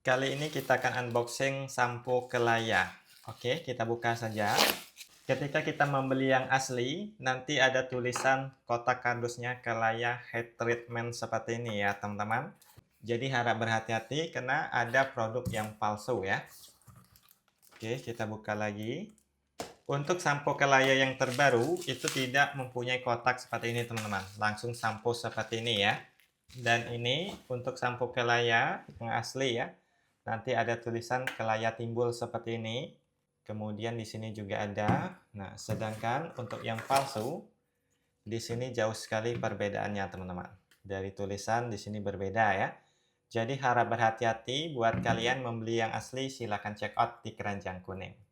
Kali ini kita akan unboxing sampo Kelaya. Oke, kita buka saja. Ketika kita membeli yang asli, nanti ada tulisan kotak kardusnya Kelaya Head Treatment seperti ini ya, teman-teman. Jadi harap berhati-hati karena ada produk yang palsu ya. Oke, kita buka lagi. Untuk sampo Kelaya yang terbaru, itu tidak mempunyai kotak seperti ini, teman-teman. Langsung sampo seperti ini ya. Dan ini untuk sampo Kelaya yang asli ya. Nanti ada tulisan Kelaya timbul seperti ini. Kemudian di sini juga ada. Nah, sedangkan untuk yang palsu, di sini jauh sekali perbedaannya, teman-teman. Dari tulisan di sini berbeda ya. Jadi harap berhati-hati buat kalian membeli yang asli, silakan check out di Keranjang Kuning.